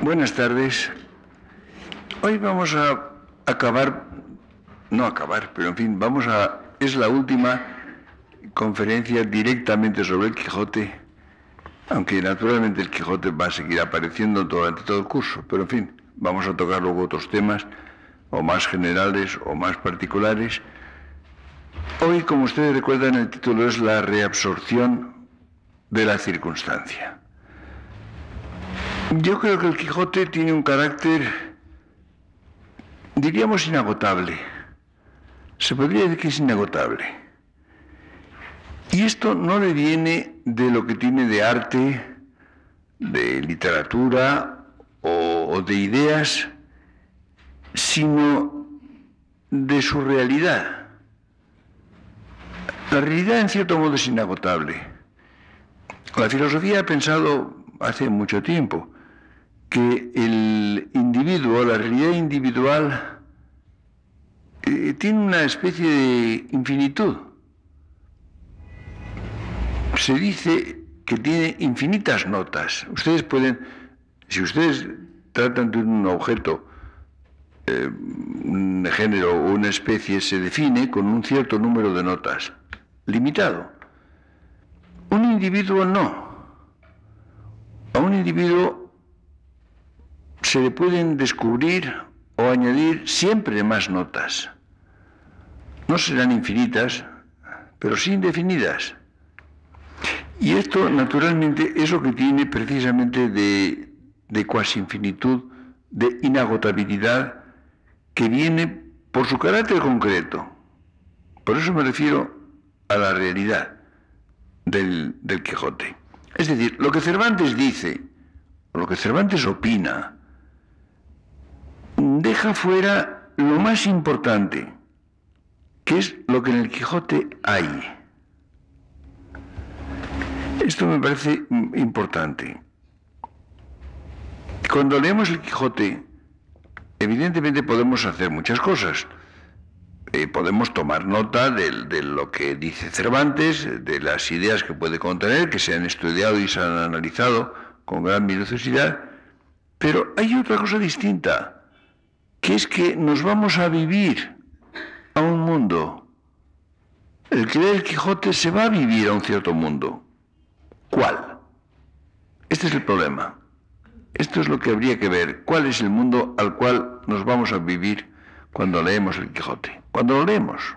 Buenas tardes. Hoy vamos a pero en fin, es la última conferencia directamente sobre el Quijote, aunque naturalmente el Quijote va a seguir apareciendo durante todo el curso, pero en fin, vamos a tocar luego otros temas, o más generales o más particulares. Hoy, como ustedes recuerdan, el título es la reabsorción de la circunstancia. Yo creo que el Quijote tiene un carácter, diríamos, inagotable. Se podría decir que es inagotable. Y esto no le viene de lo que tiene de arte, de literatura o de ideas, sino de su realidad. La realidad, en cierto modo, es inagotable. La filosofía ha pensado hace mucho tiempo que el individuo, la realidad individual, tiene una especie de infinitud. Se dice que tiene infinitas notas. Ustedes pueden, si ustedes tratan de un objeto, un género o una especie, se define con un cierto número de notas, limitado. Un individuo no. A un individuo se le pueden descubrir o añadir siempre más notas. No serán infinitas, pero sí indefinidas. Y esto, naturalmente, es lo que tiene precisamente de cuasi infinitud, de inagotabilidad, que viene por su carácter concreto. Por eso me refiero a la realidad del Quijote. Es decir, lo que Cervantes dice, o lo que Cervantes opina, deja fuera lo más importante, que es lo que en el Quijote hay. Esto me parece importante. Cuando leemos el Quijote, evidentemente podemos hacer muchas cosas. Podemos tomar nota de lo que dice Cervantes, de las ideas que puede contener, que se han estudiado y se han analizado con gran minuciosidad, pero hay otra cosa distinta, que es que nos vamos a vivir a un mundo. El que lee el Quijote se va a vivir a un cierto mundo. ¿Cuál? Este es el problema. Esto es lo que habría que ver. ¿Cuál es el mundo al cual nos vamos a vivir cuando leemos el Quijote? Cuando lo leemos.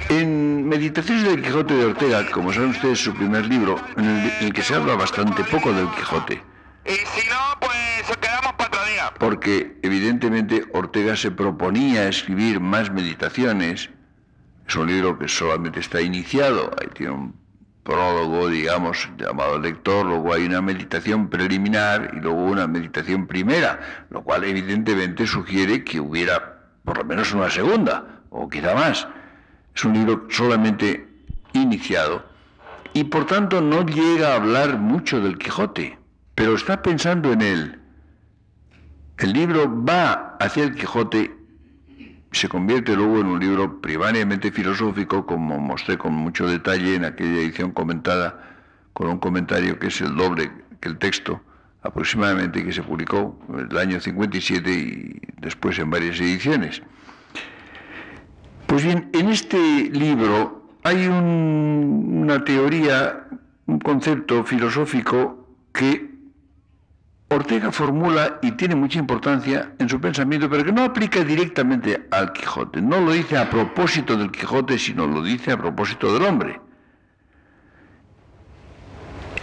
En Meditaciones del Quijote de Ortega, como saben ustedes, su primer libro, en el que se habla bastante poco del Quijote. Y si no, pues quedamos para otro día. Porque evidentemente Ortega se proponía escribir más meditaciones. Es un libro que solamente está iniciado, ahí tiene un prólogo, digamos, llamado lector, luego hay una meditación preliminar y luego una meditación primera, lo cual evidentemente sugiere que hubiera por lo menos una segunda, o quizá más. Es un libro solamente iniciado y por tanto no llega a hablar mucho del Quijote, pero está pensando en él. El libro va hacia el Quijote, se convierte luego en un libro primariamente filosófico, como mostré con mucho detalle en aquella edición comentada, con un comentario que es el doble que el texto, aproximadamente, que se publicó en el año 57 y después en varias ediciones. Pues bien, en este libro hay una teoría, un concepto filosófico que Ortega formula y tiene mucha importancia en su pensamiento, pero que no aplica directamente al Quijote. No lo dice a propósito del Quijote, sino lo dice a propósito del hombre.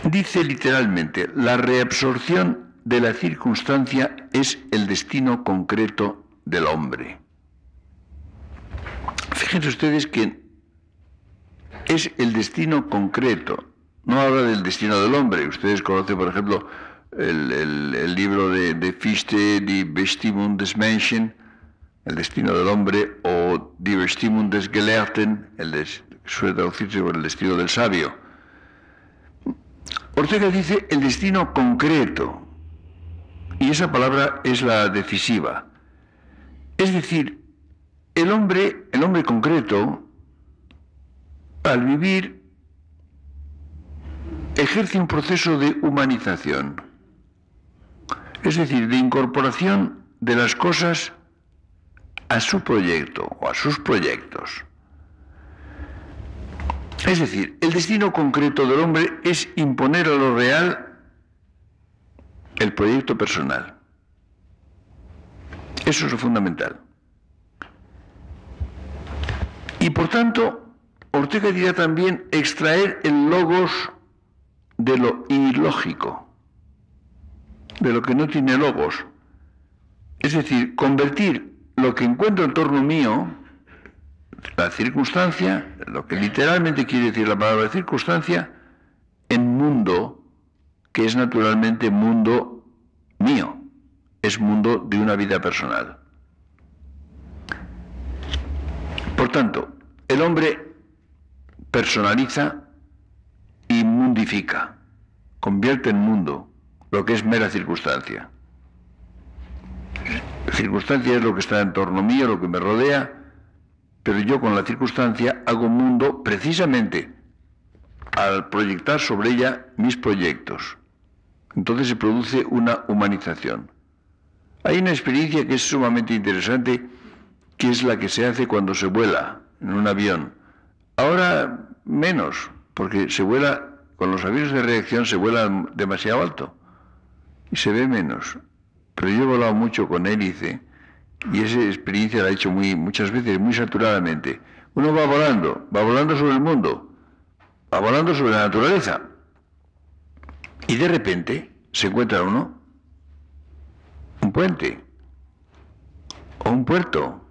Dice literalmente: la reabsorción de la circunstancia es el destino concreto del hombre. Fíjense ustedes que es el destino concreto, no habla del destino del hombre. Ustedes conocen, por ejemplo, el libro de Fichte, Die Bestimmung des Menschen, el destino del hombre, o Die Bestimmung des Gelehrten, suele traducirse por el destino del sabio. Ortega dice el destino concreto, y esa palabra es la decisiva. Es decir, el hombre concreto, al vivir ejerce un proceso de humanización, es decir, de incorporación de las cosas a su proyecto o a sus proyectos. Es decir, el destino concreto del hombre es imponer a lo real el proyecto personal. Eso es lo fundamental. Y por tanto, Ortega dirá también extraer el logos de lo ilógico, de lo que no tiene logos. Es decir, convertir lo que encuentro en torno mío, la circunstancia, lo que literalmente quiere decir la palabra circunstancia, en mundo, que es naturalmente mundo mío, es mundo de una vida personal. Por tanto, el hombre personaliza y mundifica, convierte en mundo lo que es mera circunstancia. Circunstancia es lo que está en torno mío, lo que me rodea, pero yo con la circunstancia hago mundo precisamente al proyectar sobre ella mis proyectos. Entonces se produce una humanización. Hay una experiencia que es sumamente interesante, que es la que se hace cuando se vuela en un avión. Ahora menos, porque se vuela, con los aviones de reacción se vuela demasiado alto y se ve menos. Pero yo he volado mucho con hélice y esa experiencia la he hecho muchas veces, muy saturadamente. Uno va volando sobre el mundo, va volando sobre la naturaleza y de repente se encuentra uno un puente o un puerto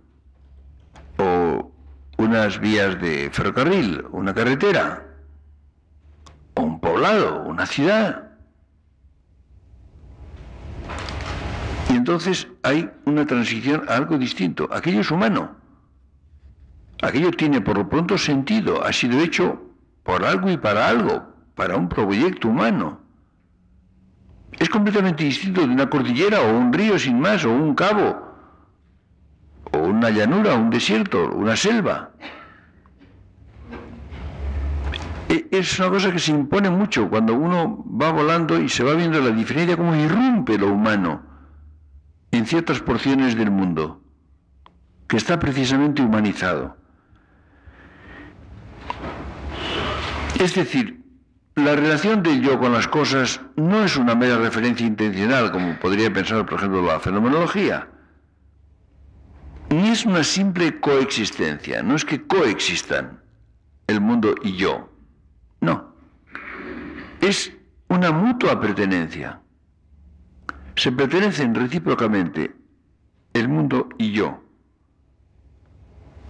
o unas vías de ferrocarril, una carretera o un poblado, una ciudad. Y entonces hay una transición a algo distinto. Aquello es humano. Aquello tiene por lo pronto sentido. Ha sido hecho por algo y para algo, para un proyecto humano. Es completamente distinto de una cordillera o un río sin más, o un cabo, o una llanura, un desierto, una selva. Es una cosa que se impone mucho cuando uno va volando y se va viendo la diferencia, cómo irrumpe lo humano en ciertas porciones del mundo, que está precisamente humanizado. Es decir, la relación del yo con las cosas no es una mera referencia intencional, como podría pensar, por ejemplo, la fenomenología, ni es una simple coexistencia, no es que coexistan el mundo y yo, no, es una mutua pertenencia. Se pertenecen recíprocamente el mundo y yo.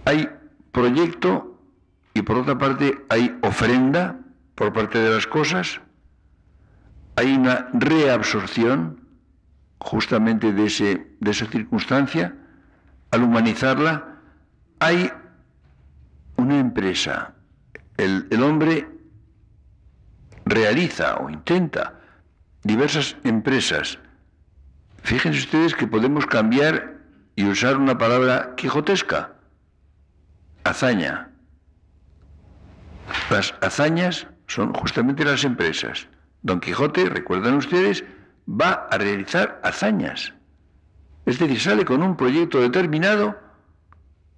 Hay proyecto y por otra parte hay ofrenda por parte de las cosas. Hay una reabsorción justamente de esa circunstancia. Al humanizarla hay una empresa. El hombre realiza o intenta diversas empresas. Fíjense ustedes que podemos cambiar y usar una palabra quijotesca, hazaña. Las hazañas son justamente las empresas. Don Quijote, recuerdan ustedes, va a realizar hazañas. Es decir, sale con un proyecto determinado,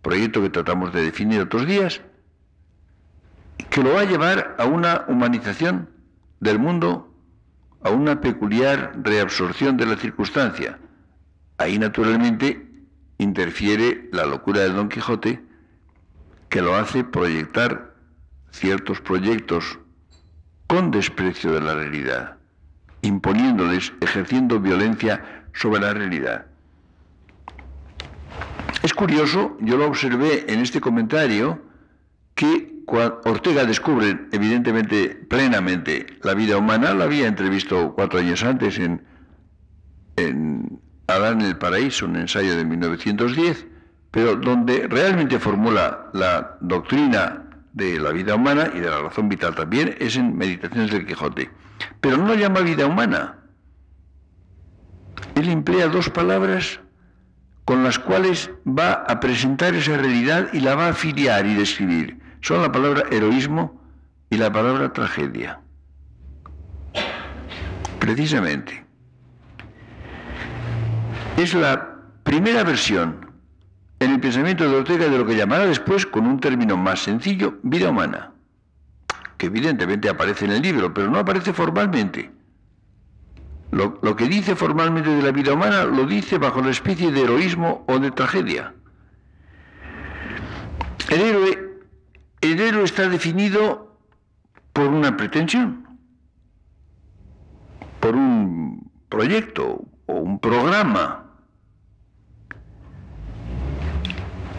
proyecto que tratamos de definir otros días, que lo va a llevar a una humanización del mundo, a una peculiar reabsorción de la circunstancia. Ahí naturalmente interfiere la locura de Don Quijote, que lo hace proyectar ciertos proyectos con desprecio de la realidad, imponiéndoles, ejerciendo violencia sobre la realidad. Es curioso, yo lo observé en este comentario, que Ortega descubre evidentemente plenamente la vida humana. La había entrevistado 4 años antes en Adán en el Paraíso, un ensayo de 1910, pero donde realmente formula la doctrina de la vida humana y de la razón vital también es en Meditaciones del Quijote. Pero no lo llama vida humana. Él emplea 2 palabras con las cuales va a presentar esa realidad y la va a afiliar y describir. Son la palabra heroísmo y la palabra tragedia. precisamente, es la primera versión en el pensamiento de Ortega de lo que llamará después, con un término más sencillo, vida humana, que evidentemente aparece en el libro, pero no aparece formalmente. Lo que dice formalmente de la vida humana lo dice bajo la especie de heroísmo o de tragedia. El héroe está definido por una pretensión, por un proyecto o un programa.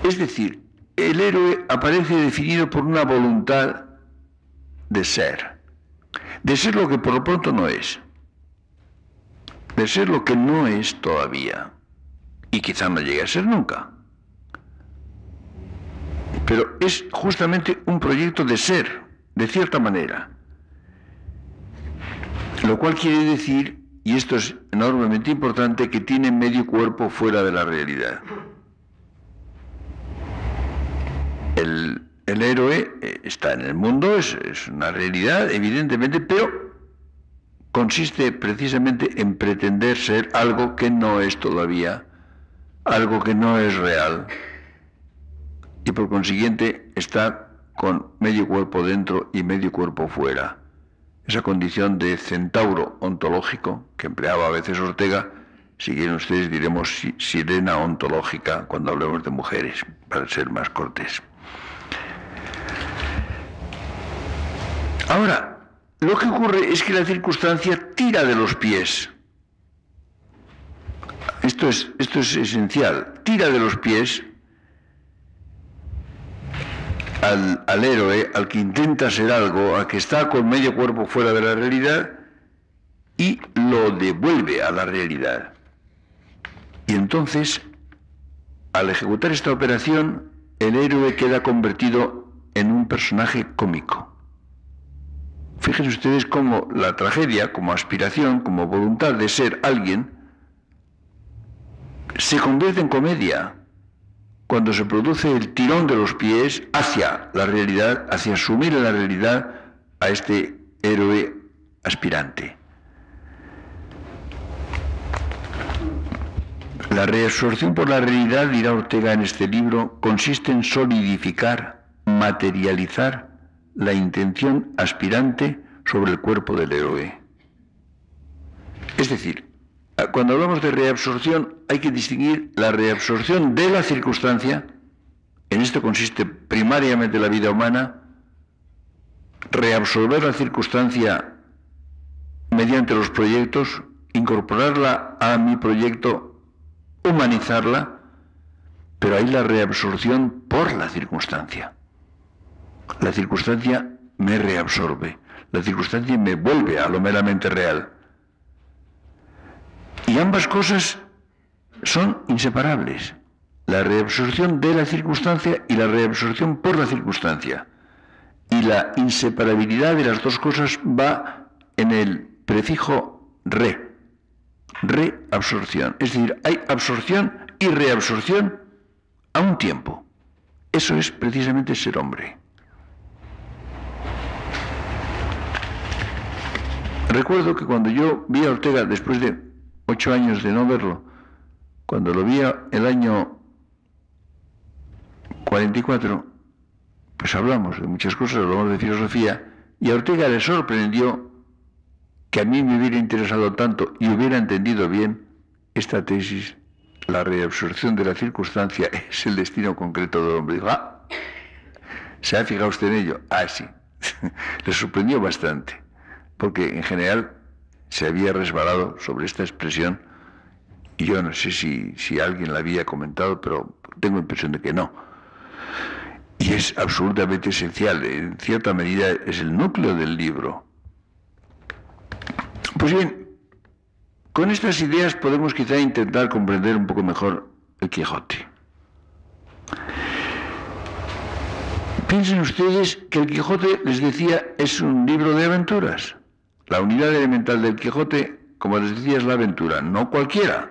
Es decir, el héroe aparece definido por una voluntad de ser lo que por lo pronto no es, de ser lo que no es todavía, y quizá no llegue a ser nunca. Pero es justamente un proyecto de ser, de cierta manera. Lo cual quiere decir, y esto es enormemente importante, que tiene medio cuerpo fuera de la realidad. El héroe está en el mundo, es una realidad, evidentemente, pero consiste precisamente en pretender ser algo que no es todavía, algo que no es real, y por consiguiente está con medio cuerpo dentro y medio cuerpo fuera. Esa condición de centauro ontológico que empleaba a veces Ortega, si quieren ustedes diremos sirena ontológica cuando hablemos de mujeres, para ser más cortés. Ahora, lo que ocurre es que la circunstancia tira de los pies. Esto es esencial. Tira de los pies al héroe, al que intenta ser algo, al que está con medio cuerpo fuera de la realidad, y lo devuelve a la realidad. Y entonces, al ejecutar esta operación, el héroe queda convertido en un personaje cómico. Fíjense ustedes cómo la tragedia, como aspiración, como voluntad de ser alguien, se convierte en comedia cuando se produce el tirón de los pies hacia la realidad, hacia asumir en la realidad a este héroe aspirante. La reabsorción por la realidad, dirá Ortega en este libro, consiste en solidificar, materializar la intención aspirante sobre el cuerpo del héroe. Es decir, cuando hablamos de reabsorción hay que distinguir la reabsorción de la circunstancia, en esto consiste primariamente la vida humana, reabsorber la circunstancia mediante los proyectos, incorporarla a mi proyecto, humanizarla, pero hay la reabsorción por la circunstancia. La circunstancia me reabsorbe, la circunstancia me vuelve a lo meramente real. Y ambas cosas son inseparables, la reabsorción de la circunstancia y la reabsorción por la circunstancia. Y la inseparabilidad de las dos cosas va en el prefijo reabsorción. Es decir, hay absorción y reabsorción a un tiempo. Eso es precisamente ser hombre. Recuerdo que cuando yo vi a Ortega, después de 8 años de no verlo, cuando lo vi el año 44, pues hablamos de muchas cosas, hablamos de filosofía, y a Ortega le sorprendió que a mí me hubiera interesado tanto y hubiera entendido bien esta tesis: la reabsorción de la circunstancia es el destino concreto del hombre. Dijo, ¿se ha fijado usted en ello? Sí. Le sorprendió bastante, porque en general se había resbalado sobre esta expresión, y yo no sé si alguien la había comentado, pero tengo impresión de que no. Y es absolutamente esencial, en cierta medida es el núcleo del libro. Pues bien, con estas ideas podemos quizá intentar comprender un poco mejor el Quijote. Piensen ustedes que el Quijote, les decía, es un libro de aventuras. La unidad elemental del Quijote, como les decía, es la aventura, no cualquiera.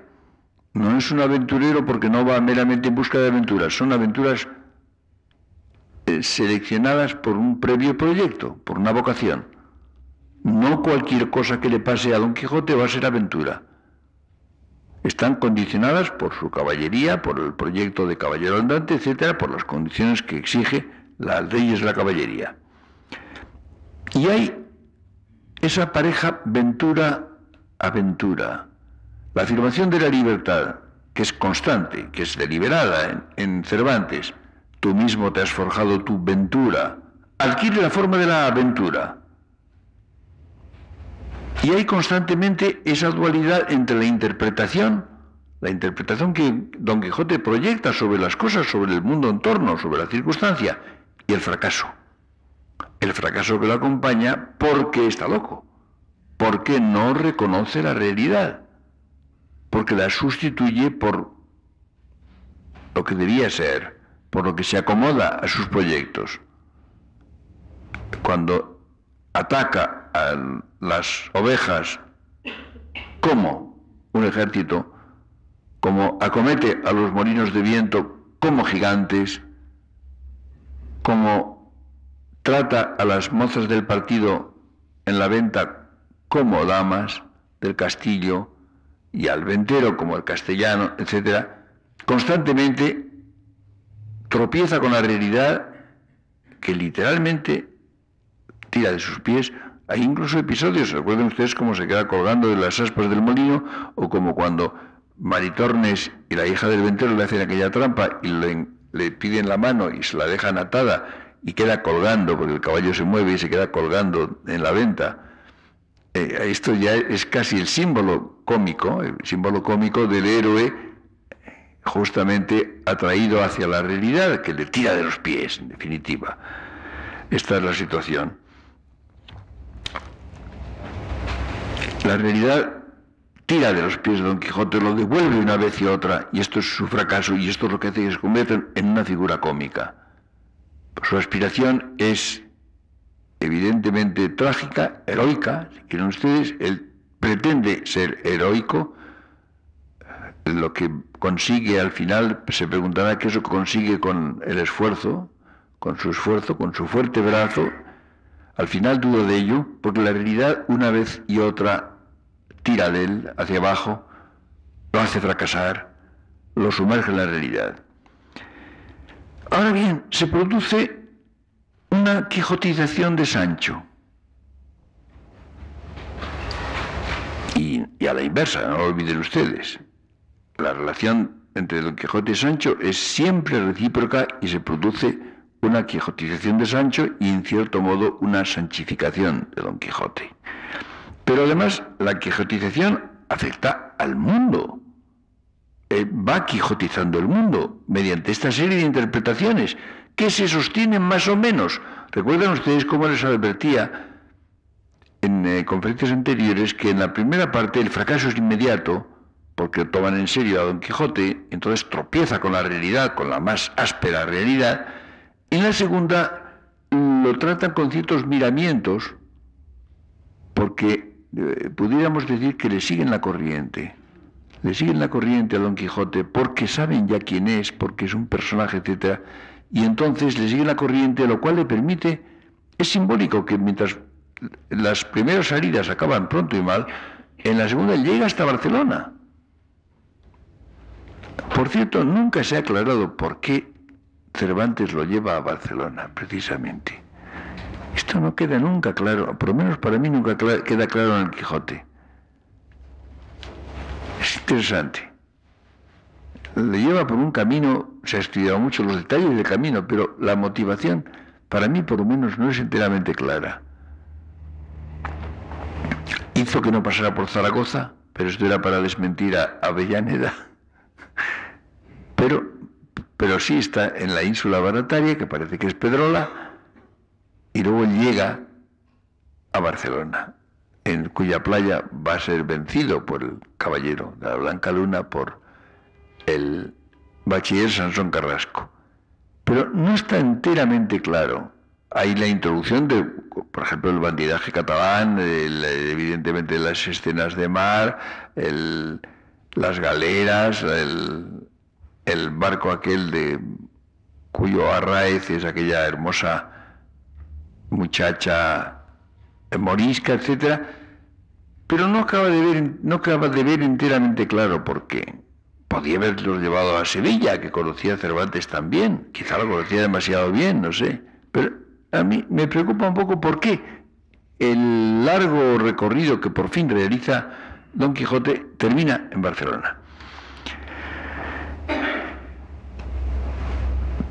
No es un aventurero porque no va meramente en busca de aventuras, son aventuras seleccionadas por un previo proyecto, por una vocación. No cualquier cosa que le pase a Don Quijote va a ser aventura. Están condicionadas por su caballería, por el proyecto de caballero andante, etcétera, por las condiciones que exige las leyes de la caballería. Y hay esa pareja ventura-aventura. La afirmación de la libertad, que es constante, que es deliberada en Cervantes. Tú mismo te has forjado tu ventura. Adquiere la forma de la aventura. Y hay constantemente esa dualidad entre la interpretación que Don Quijote proyecta sobre las cosas, sobre el mundo en torno, sobre la circunstancia, y el fracaso. El fracaso que lo acompaña porque está loco, porque no reconoce la realidad, porque la sustituye por lo que debía ser, por lo que se acomoda a sus proyectos. Cuando ataca a las ovejas como un ejército, como acomete a los molinos de viento como gigantes, como trata a las mozas del partido en la venta como damas del castillo y al ventero como el castellano, etc., constantemente tropieza con la realidad que literalmente tira de sus pies. Hay incluso episodios, recuerden ustedes cómo se queda colgando de las aspas del molino, o como cuando Maritornes y la hija del ventero le hacen aquella trampa y le piden la mano y se la dejan atada y queda colgando, porque el caballo se mueve y se queda colgando en la venta. Esto ya es casi el símbolo cómico del héroe justamente atraído hacia la realidad, que le tira de los pies, en definitiva. Esta es la situación. La realidad tira de los pies de Don Quijote, lo devuelve una vez y otra, y esto es su fracaso, y esto es lo que hace que se convierta en una figura cómica. Su aspiración es evidentemente trágica, heroica, si quieren ustedes. Él pretende ser heroico. Lo que consigue al final, se preguntará qué es lo que consigue con el esfuerzo, con su fuerte brazo. Al final duda de ello, porque la realidad una vez y otra tira de él hacia abajo, lo hace fracasar, lo sumerge en la realidad. Ahora bien, se produce una quijotización de Sancho. Y a la inversa, no lo olviden ustedes. La relación entre Don Quijote y Sancho es siempre recíproca y se produce una quijotización de Sancho y, en cierto modo, una sanchificación de Don Quijote. Pero además, la quijotización afecta al mundo. Va quijotizando el mundo mediante esta serie de interpretaciones que se sostienen más o menos. Recuerdan ustedes cómo les advertía en conferencias anteriores que en la primera parte el fracaso es inmediato, porque toman en serio a Don Quijote, entonces tropieza con la realidad, con la más áspera realidad. En la segunda lo tratan con ciertos miramientos, porque pudiéramos decir que le siguen la corriente. Le siguen la corriente a Don Quijote porque saben ya quién es, porque es un personaje, etc. Y entonces le siguen la corriente, lo cual le permite, es simbólico que mientras las primeras salidas acaban pronto y mal, en la segunda llega hasta Barcelona. Por cierto, nunca se ha aclarado por qué Cervantes lo lleva a Barcelona, precisamente. Esto no queda nunca claro, por lo menos para mí nunca queda claro en el Quijote. Es interesante. Le lleva por un camino, se ha estudiado mucho los detalles del camino, pero la motivación, para mí por lo menos, no es enteramente clara. Hizo que no pasara por Zaragoza, pero esto era para desmentir a Avellaneda. Pero sí está en la ínsula Barataria, que parece que es Pedrola, y luego llega a Barcelona, en cuya playa va a ser vencido por el caballero de la Blanca Luna, por el bachiller Sansón Carrasco. Pero no está enteramente claro. Hay la introducción de, por ejemplo, el bandidaje catalán, evidentemente las escenas de mar, las galeras, el barco aquel cuyo arráez es aquella hermosa muchacha morisca, etcétera, pero no acaba de ver enteramente claro por qué. Podía haberlos llevado a Sevilla, que conocía a Cervantes también, quizá lo conocía demasiado bien, no sé, pero a mí me preocupa un poco por qué el largo recorrido que por fin realiza Don Quijote termina en Barcelona.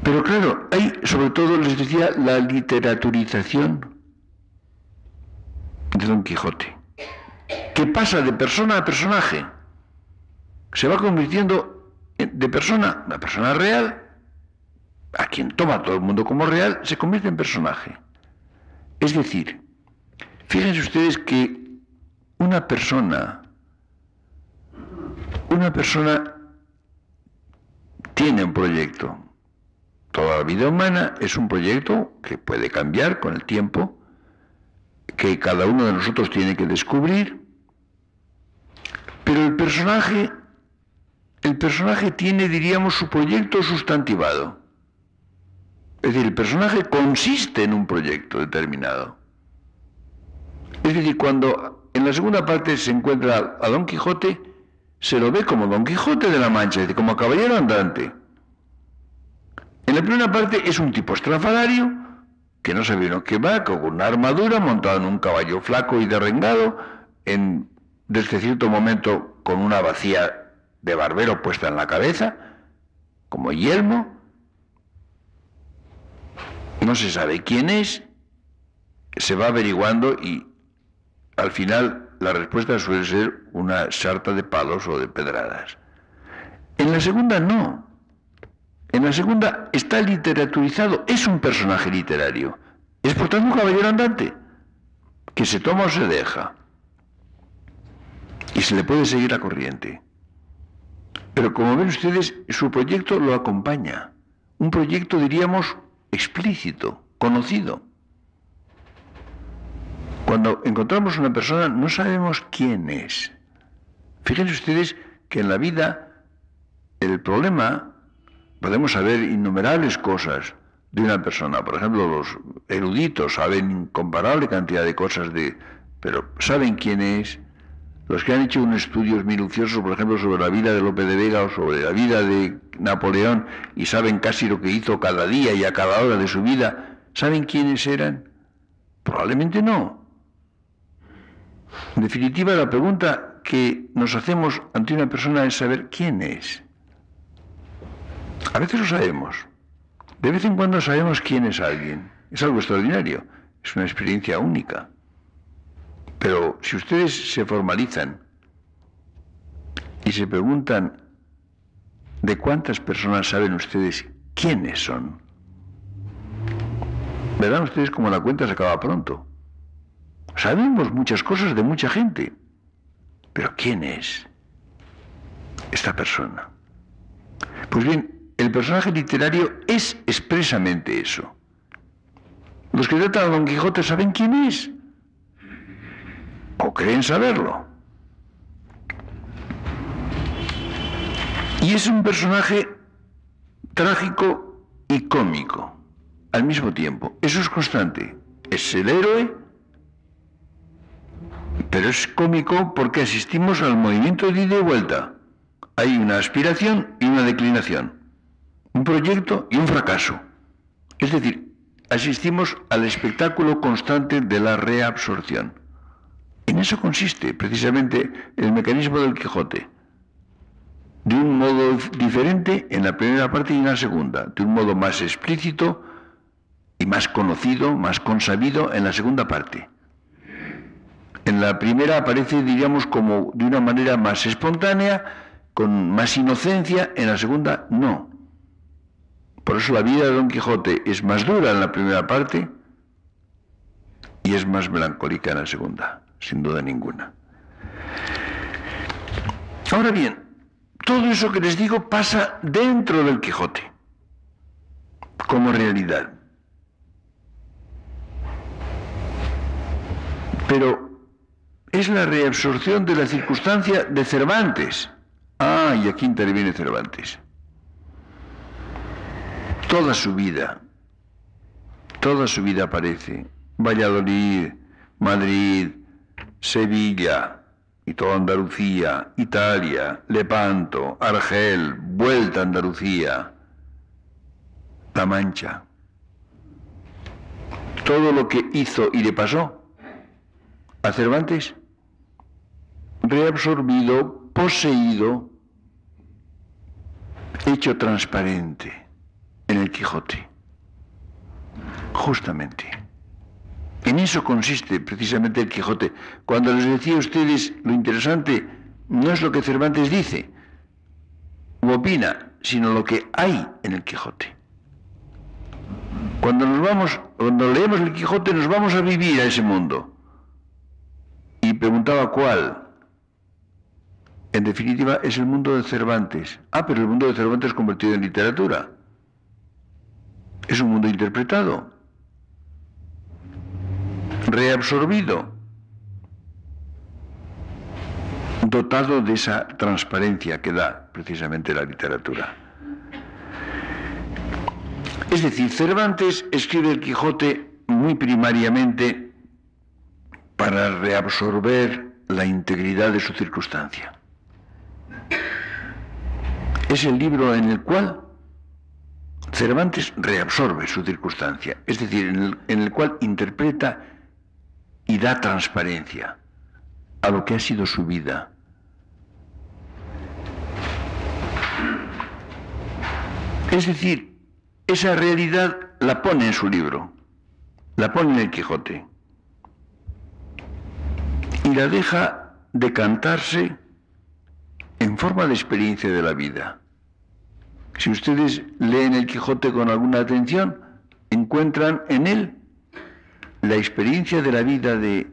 Pero claro, hay sobre todo, les decía, la literaturización de Don Quijote, que pasa de persona a personaje, se va convirtiendo de persona, una persona real, a quien toma todo el mundo como real, se convierte en personaje. Es decir, fíjense ustedes que una persona tiene un proyecto. Toda la vida humana es un proyecto que puede cambiar con el tiempo, que cada uno de nosotros tiene que descubrir, pero el personaje tiene, diríamos, su proyecto sustantivado. Es decir, el personaje consiste en un proyecto determinado. Es decir, cuando en la segunda parte se encuentra a Don Quijote, se lo ve como Don Quijote de la Mancha, es decir, como caballero andante. En la primera parte es un tipo estrafalario, que no sabe lo que va, con una armadura, montado en un caballo flaco y derrengado, desde cierto momento con una bacía de barbero puesta en la cabeza, como yelmo. No se sabe quién es, se va averiguando y al final la respuesta suele ser una sarta de palos o de pedradas. En la segunda no. En la segunda está literaturizado, es un personaje literario. Es por tanto un caballero andante, que se toma o se deja. Y se le puede seguir la corriente. Pero como ven ustedes, su proyecto lo acompaña. Un proyecto, diríamos, explícito, conocido. Cuando encontramos una persona no sabemos quién es. Fíjense ustedes que en la vida el problema, podemos saber innumerables cosas de una persona. Por ejemplo, los eruditos saben incomparable cantidad de cosas pero ¿saben quién es? Los que han hecho unos estudios minuciosos, por ejemplo, sobre la vida de Lope de Vega o sobre la vida de Napoleón y saben casi lo que hizo cada día y a cada hora de su vida, ¿saben quiénes eran? Probablemente no. En definitiva, la pregunta que nos hacemos ante una persona es saber quién es. A veces lo sabemos. De vez en cuando sabemos quién es alguien. Es algo extraordinario. Es una experiencia única. Pero si ustedes se formalizan y se preguntan de cuántas personas saben ustedes quiénes son, verán ustedes cómo la cuenta se acaba pronto. Sabemos muchas cosas de mucha gente. Pero ¿quién es esta persona? Pues bien, el personaje literario es expresamente eso. Los que tratan a Don Quijote saben quién es, o creen saberlo. Y es un personaje trágico y cómico al mismo tiempo. Eso es constante. Es el héroe, pero es cómico porque asistimos al movimiento de ida y vuelta. Hay una aspiración y una declinación. Un proyecto y un fracaso. Es decir, asistimos al espectáculo constante de la reabsorción. En eso consiste precisamente el mecanismo del Quijote. De un modo diferente en la primera parte y en la segunda. De un modo más explícito y más conocido, más consabido en la segunda parte. En la primera aparece, diríamos, como de una manera más espontánea, con más inocencia. En la segunda, no. Por eso la vida de Don Quijote es más dura en la primera parte y es más melancólica en la segunda, sin duda ninguna. Ahora bien, todo eso que les digo pasa dentro del Quijote, como realidad. Pero es la reabsorción de la circunstancia de Cervantes. Ah, y aquí interviene Cervantes. Toda su vida aparece. Valladolid, Madrid, Sevilla y toda Andalucía, Italia, Lepanto, Argel, vuelta a Andalucía, La Mancha. Todo lo que hizo y le pasó a Cervantes, reabsorbido, poseído, hecho transparente en el Quijote. Justamente. En eso consiste precisamente el Quijote. Cuando les decía a ustedes, lo interesante no es lo que Cervantes dice u opina, sino lo que hay en el Quijote. Cuando leemos el Quijote, nos vamos a vivir a ese mundo. Y preguntaba cuál. En definitiva, es el mundo de Cervantes. Pero el mundo de Cervantes convertido en literatura. Es un mundo interpretado, reabsorbido, dotado de esa transparencia que da precisamente la literatura. Es decir, Cervantes escribe el Quijote muy primariamente para reabsorber la integridad de su circunstancia. Es el libro en el cual Cervantes reabsorbe su circunstancia, es decir, en el cual interpreta y da transparencia a lo que ha sido su vida. Es decir, esa realidad la pone en su libro, la pone en el Quijote y la deja decantarse en forma de experiencia de la vida. Si ustedes leen el Quijote con alguna atención, encuentran en él la experiencia de la vida de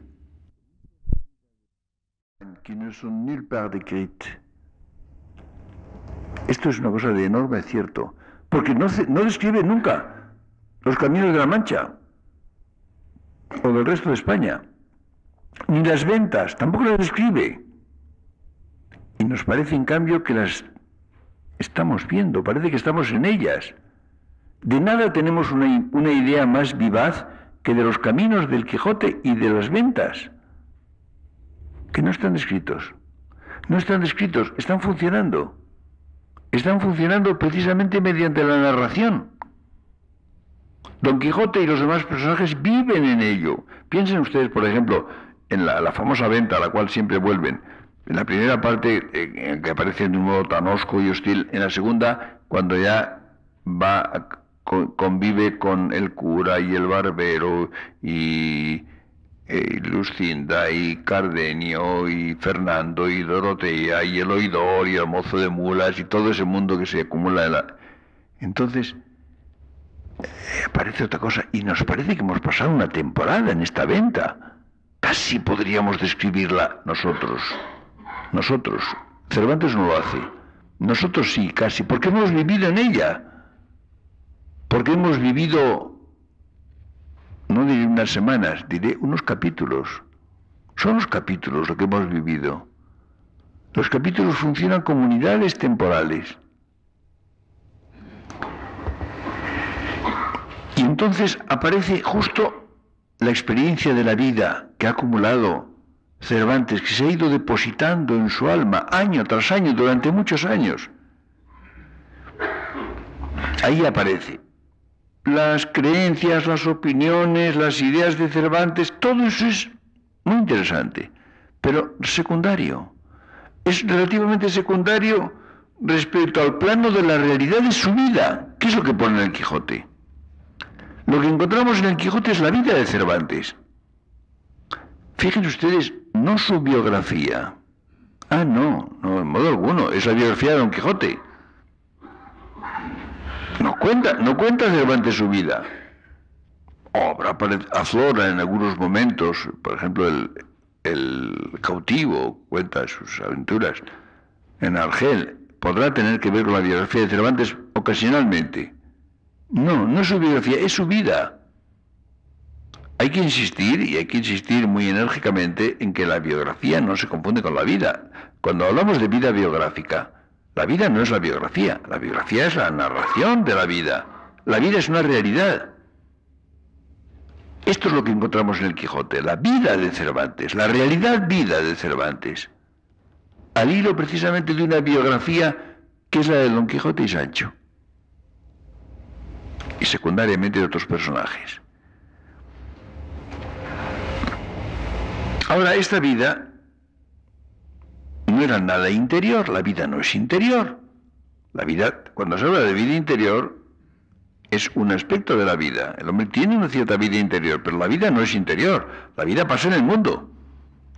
qui ne sont nulle part décrites. Esto es una cosa de enorme acierto, porque no describe nunca los caminos de la Mancha o del resto de España, ni las ventas, tampoco las describe. Y nos parece, en cambio, que las estamos viendo, parece que estamos en ellas. De nada tenemos una idea más vivaz que de los caminos del Quijote y de las ventas, que no están descritos. No están descritos, están funcionando. Están funcionando precisamente mediante la narración. Don Quijote y los demás personajes viven en ello. Piensen ustedes, por ejemplo, en la famosa venta a la cual siempre vuelven. En la primera parte, que aparece de un modo tan hosco y hostil. En la segunda, cuando ya convive con el cura y el barbero y Lucinda y Cardenio y Fernando y Dorotea y el oidor y el mozo de mulas y todo ese mundo que se acumula en la... Entonces aparece otra cosa y nos parece que hemos pasado una temporada en esta venta. Casi podríamos describirla nosotros. Cervantes no lo hace. Nosotros sí, casi, porque hemos vivido en ella. Porque hemos vivido, no diré unas semanas, diré unos capítulos. Son los capítulos lo que hemos vivido. Los capítulos funcionan como unidades temporales. Y entonces aparece justo la experiencia de la vida que ha acumulado Cervantes, que se ha ido depositando en su alma año tras año durante muchos años. Ahí aparece las creencias, las opiniones, las ideas de Cervantes, todo eso es muy interesante, pero secundario. Es relativamente secundario respecto al plano de la realidad de su vida. ¿Qué es lo que pone en el Quijote? Lo que encontramos en el Quijote es la vida de Cervantes. Fíjense ustedes, no su biografía. No, en modo alguno, es la biografía de Don Quijote. No cuenta Cervantes su vida. Aflora en algunos momentos, por ejemplo, el cautivo cuenta sus aventuras en Argel. Podrá tener que ver con la biografía de Cervantes ocasionalmente. No es su biografía, es su vida. Hay que insistir, y hay que insistir muy enérgicamente, en que la biografía no se confunde con la vida. Cuando hablamos de vida biográfica, la vida no es la biografía es la narración de la vida. La vida es una realidad. Esto es lo que encontramos en el Quijote, la vida de Cervantes, la realidad vida de Cervantes, al hilo precisamente de una biografía que es la de Don Quijote y Sancho, y secundariamente de otros personajes. Ahora, esta vida no era nada interior, la vida no es interior. La vida, cuando se habla de vida interior, es un aspecto de la vida. El hombre tiene una cierta vida interior, pero la vida no es interior. La vida pasa en el mundo.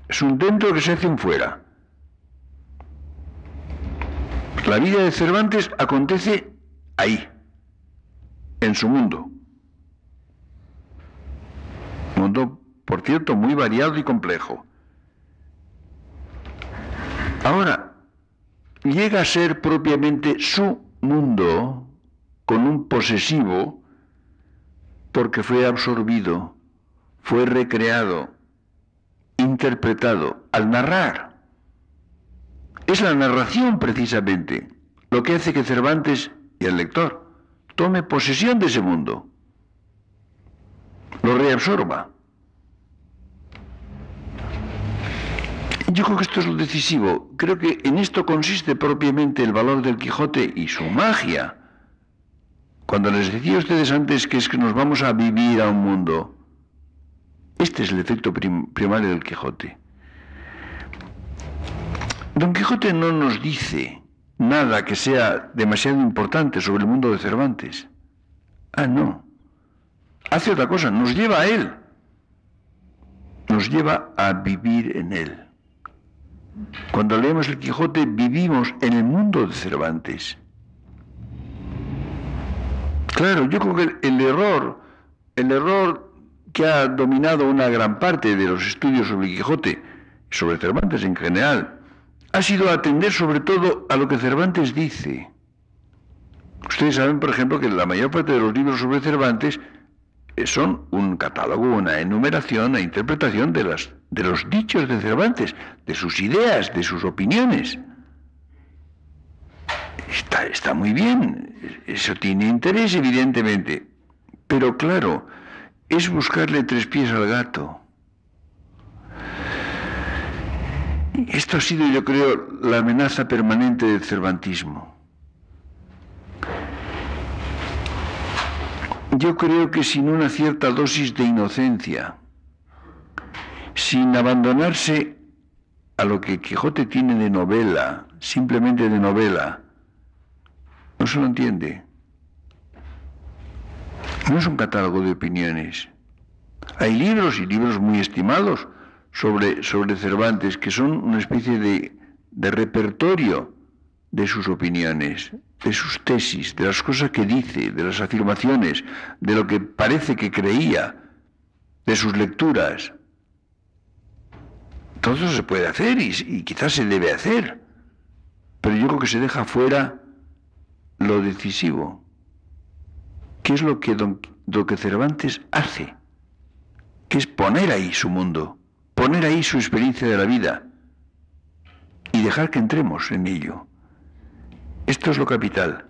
Es un dentro que se hace un fuera. La vida de Cervantes acontece ahí, en su mundo. Mundo, por cierto, muy variado y complejo. Ahora, llega a ser propiamente su mundo con un posesivo porque fue absorbido, fue recreado, interpretado al narrar. Es la narración precisamente lo que hace que Cervantes y el lector tome posesión de ese mundo, lo reabsorba. Yo creo que esto es lo decisivo. Creo que en esto consiste propiamente el valor del Quijote y su magia. Cuando les decía a ustedes antes que es que nos vamos a vivir a un mundo, este es el efecto primario del Quijote. Don Quijote no nos dice nada que sea demasiado importante sobre el mundo de Cervantes. Ah, no. Hace otra cosa, nos lleva a él. Nos lleva a vivir en él. Cuando leemos el Quijote vivimos en el mundo de Cervantes. Claro, yo creo que el error que ha dominado una gran parte de los estudios sobre el Quijote, sobre Cervantes en general, ha sido atender sobre todo a lo que Cervantes dice. Ustedes saben, por ejemplo, que la mayor parte de los libros sobre Cervantes son un catálogo, una enumeración, una interpretación de los dichos de Cervantes, de sus ideas, de sus opiniones. Está muy bien, eso tiene interés evidentemente, pero claro, es buscarle tres pies al gato. Esto ha sido, yo creo, la amenaza permanente del cervantismo. Yo creo que sin una cierta dosis de inocencia, sin abandonarse a lo que Quijote tiene de novela, simplemente de novela, no se lo entiende. No es un catálogo de opiniones. Hay libros y libros muy estimados sobre Cervantes que son una especie de repertorio de sus opiniones, de sus tesis, de las cosas que dice, de las afirmaciones, de lo que parece que creía, de sus lecturas. Todo eso se puede hacer y quizás se debe hacer, pero yo creo que se deja fuera lo decisivo. ¿Qué es lo que Cervantes hace? Que es poner ahí su mundo, poner ahí su experiencia de la vida y dejar que entremos en ello. Esto es lo capital.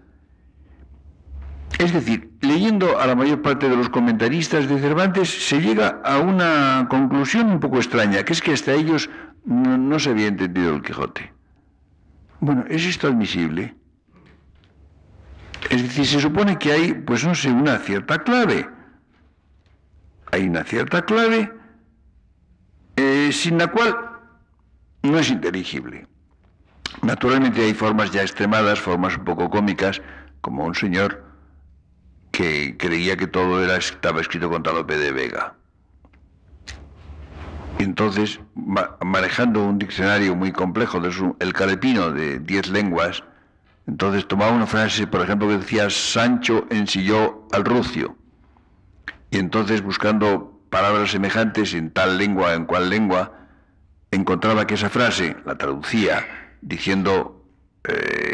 Es decir, leyendo a la mayor parte de los comentaristas de Cervantes se llega a una conclusión un poco extraña, que es que hasta ellos no se había entendido el Quijote. Bueno, ¿es esto admisible? Es decir, se supone que hay, pues no sé, una cierta clave. Hay una cierta clave sin la cual no es inteligible. Naturalmente hay formas ya extremadas, formas un poco cómicas, como un señor que creía que todo estaba escrito contra Lope de Vega. Y entonces, manejando un diccionario muy complejo, el Calepino de 10 lenguas, entonces tomaba una frase, por ejemplo, que decía Sancho ensilló al rucio. Y entonces, buscando palabras semejantes en tal lengua, en cual lengua, encontraba que esa frase la traducía diciendo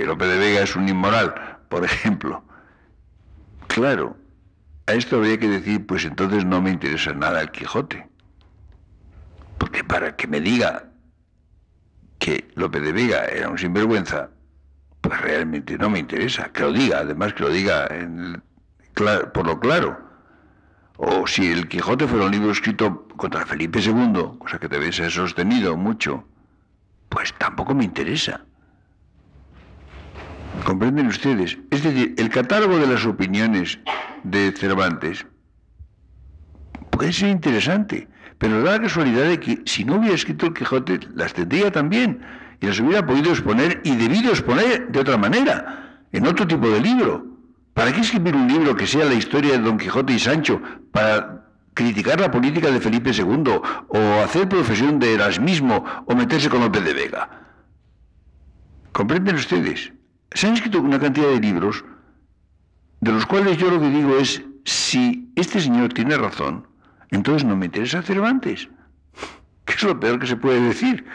Lope de Vega es un inmoral, por ejemplo. Claro, a esto habría que decir, pues entonces no me interesa nada el Quijote. Porque para que me diga que Lope de Vega era un sinvergüenza, pues realmente no me interesa. Que lo diga, además que lo diga por lo claro. O si el Quijote fuera un libro escrito contra Felipe II, cosa que debe ser sostenido mucho, pues tampoco me interesa. ¿Comprenden ustedes? Es decir, el catálogo de las opiniones de Cervantes puede ser interesante, pero da la casualidad de que si no hubiera escrito el Quijote, las tendría también, y las hubiera podido exponer y debido exponer de otra manera, en otro tipo de libro. ¿Para qué escribir un libro que sea la historia de Don Quijote y Sancho para criticar la política de Felipe II, o hacer profesión de erasmismo, o meterse con Lope de Vega? ¿Comprenden ustedes? Se han escrito una cantidad de libros, de los cuales yo lo que digo es, si este señor tiene razón, entonces no me interesa Cervantes, que es lo peor que se puede decir.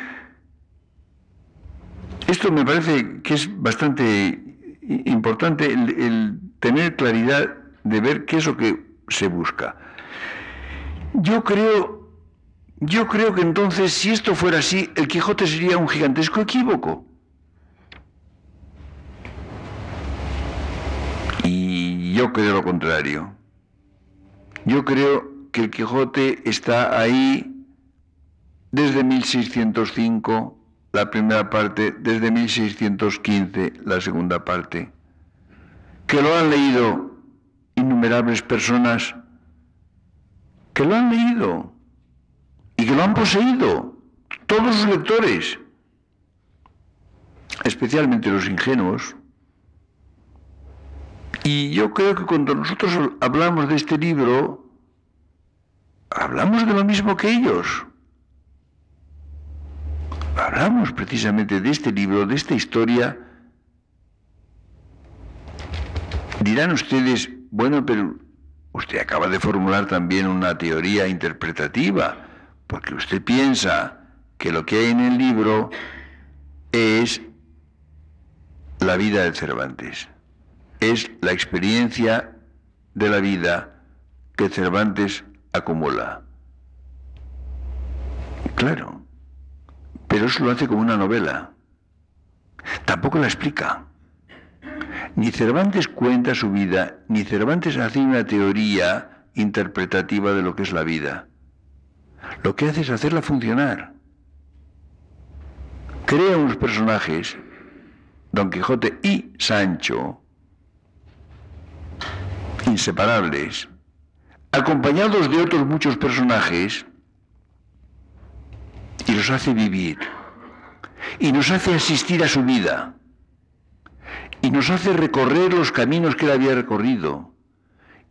Esto me parece que es bastante importante el tener claridad de ver qué es lo que se busca. Yo creo que entonces, si esto fuera así, el Quijote sería un gigantesco equívoco. Y yo creo lo contrario. Yo creo que el Quijote está ahí desde 1605, la primera parte, desde 1615, la segunda parte, que lo han leído innumerables personas, que lo han leído y que lo han poseído, todos sus lectores, especialmente los ingenuos. Y yo creo que cuando nosotros hablamos de este libro, hablamos de lo mismo que ellos. Hablamos precisamente de este libro, de esta historia. Dirán ustedes, bueno, pero usted acaba de formular también una teoría interpretativa, porque usted piensa que lo que hay en el libro es la vida de Cervantes. Es la experiencia de la vida que Cervantes acumula. Claro, pero eso lo hace como una novela. Tampoco la explica. Ni Cervantes cuenta su vida, ni Cervantes hace una teoría interpretativa de lo que es la vida. Lo que hace es hacerla funcionar. Crea unos personajes, Don Quijote y Sancho, inseparables, acompañados de otros muchos personajes, y los hace vivir, y nos hace asistir a su vida, y nos hace recorrer los caminos que él había recorrido,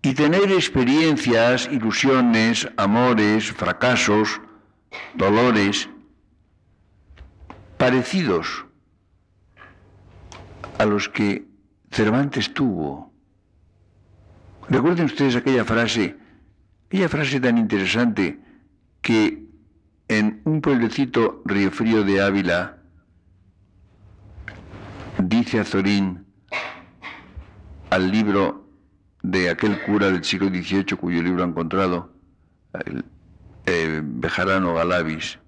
y tener experiencias, ilusiones, amores, fracasos, dolores, parecidos a los que Cervantes tuvo. Recuerden ustedes aquella frase tan interesante que en un pueblecito Riofrío de Ávila dice Azorín al libro de aquel cura del siglo XVIII cuyo libro ha encontrado, Bejarano Galavis,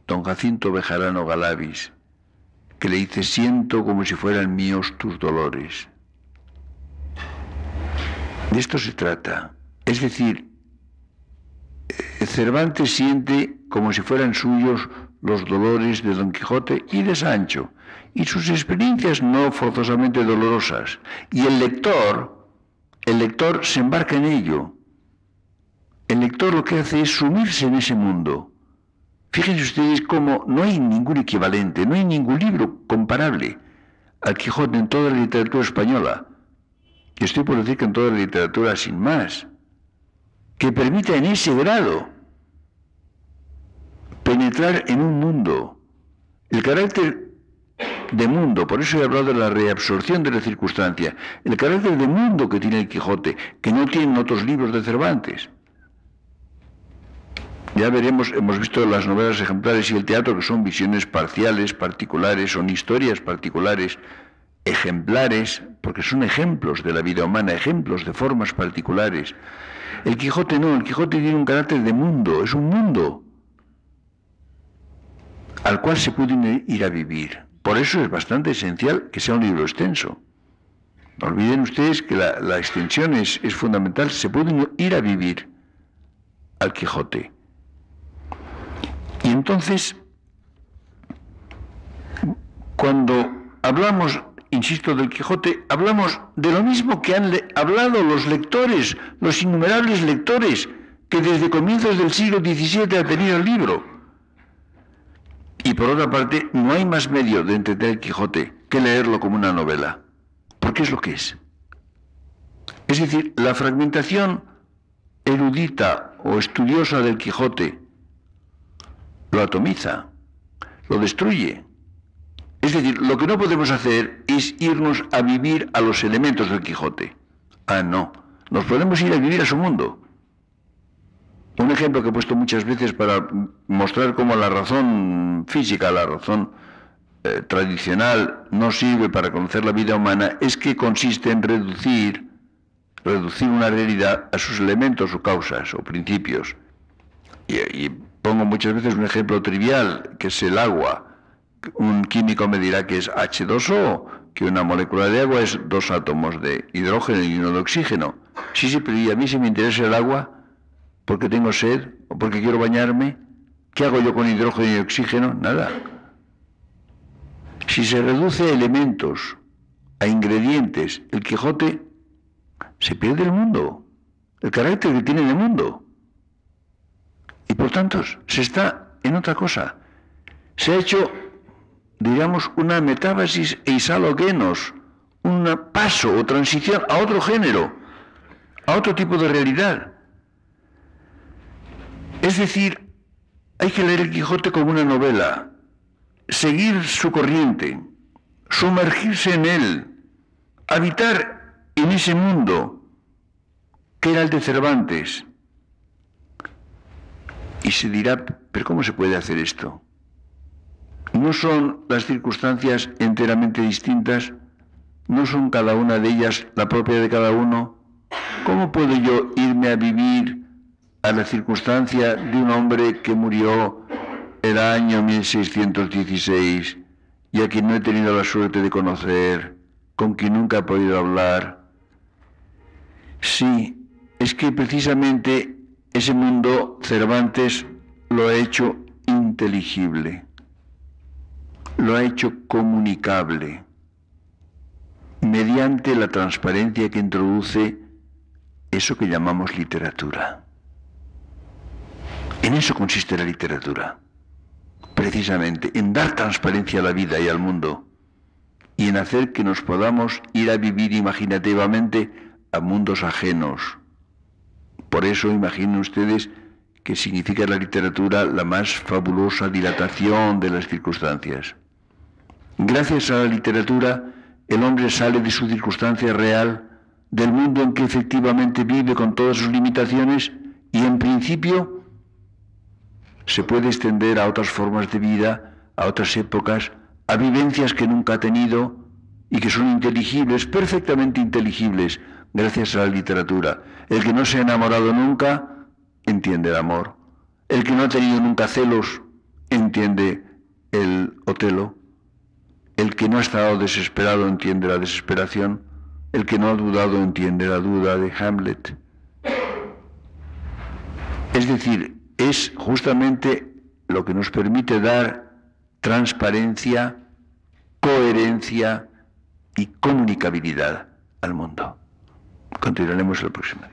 don Jacinto Bejarano Galavis, que le dice: siento como si fueran míos tus dolores. De esto se trata. Es decir, Cervantes siente como si fueran suyos los dolores de Don Quijote y de Sancho, y sus experiencias no forzosamente dolorosas. Y el lector se embarca en ello. El lector lo que hace es sumirse en ese mundo. Fíjense ustedes cómo no hay ningún equivalente, no hay ningún libro comparable al Quijote en toda la literatura española. Y estoy por decir que en toda la literatura sin más, que permita en ese grado penetrar en un mundo. El carácter de mundo, por eso he hablado de la reabsorción de la circunstancia, el carácter de mundo que tiene el Quijote, que no tienen otros libros de Cervantes. Ya veremos, hemos visto las novelas ejemplares y el teatro, que son visiones parciales, particulares, son historias particulares, ejemplares, porque son ejemplos de la vida humana, ejemplos de formas particulares. El Quijote no, el Quijote tiene un carácter de mundo, es un mundo al cual se puede ir a vivir. Por eso es bastante esencial que sea un libro extenso. No olviden ustedes que la extensión es fundamental, se puede ir a vivir. al Quijote. Y entonces, cuando hablamos, insisto, del Quijote, hablamos de lo mismo que han hablado los lectores, los innumerables lectores que desde comienzos del siglo XVII han tenido el libro. Y por otra parte, no hay más medio de entender el Quijote que leerlo como una novela, porque es lo que es. Es decir, la fragmentación erudita o estudiosa del Quijote lo atomiza, lo destruye. Es decir, lo que no podemos hacer es irnos a vivir a los elementos del Quijote. Ah, no. Nos podemos ir a vivir a su mundo. Un ejemplo que he puesto muchas veces para mostrar cómo la razón física, la razón tradicional, no sirve para conocer la vida humana, es que consiste en reducir una realidad a sus elementos o causas o principios. Y pongo muchas veces un ejemplo trivial, que es el agua. Un químico me dirá que es H2O, que una molécula de agua es 2 átomos de hidrógeno y 1 de oxígeno. Sí, pero ¿y a mí si me interesa el agua? ¿Porque tengo sed? ¿O porque quiero bañarme? ¿Qué hago yo con hidrógeno y oxígeno? Nada. Si se reduce a elementos, a ingredientes, el Quijote se pierde el mundo, el carácter que tiene el mundo. Y por tanto, se está en otra cosa. Se ha hecho, digamos, una metábasis eisalogenos, un paso o transición a otro género, a otro tipo de realidad. Es decir, hay que leer el Quijote como una novela, seguir su corriente, sumergirse en él, habitar en ese mundo que era el de Cervantes. Y se dirá, ¿pero cómo se puede hacer esto? ¿No son las circunstancias enteramente distintas? ¿No son cada una de ellas la propia de cada uno? ¿Cómo puedo yo irme a vivir a la circunstancia de un hombre que murió el año 1616 y a quien no he tenido la suerte de conocer, con quien nunca he podido hablar? Sí, es que precisamente ese mundo Cervantes lo ha hecho inteligible, lo ha hecho comunicable, mediante la transparencia que introduce eso que llamamos literatura. En eso consiste la literatura, precisamente, en dar transparencia a la vida y al mundo, y en hacer que nos podamos ir a vivir imaginativamente a mundos ajenos. Por eso imaginen ustedes que significa la literatura la más fabulosa dilatación de las circunstancias. Gracias a la literatura, el hombre sale de su circunstancia real, del mundo en que efectivamente vive con todas sus limitaciones, y en principio se puede extender a otras formas de vida, a otras épocas, a vivencias que nunca ha tenido y que son inteligibles, perfectamente inteligibles, gracias a la literatura. El que no se ha enamorado nunca, entiende el amor. El que no ha tenido nunca celos, entiende el Otelo. El que no ha estado desesperado, entiende la desesperación. El que no ha dudado, entiende la duda de Hamlet. Es decir, es justamente lo que nos permite dar transparencia, coherencia y comunicabilidad al mundo. Continuaremos el próximo día.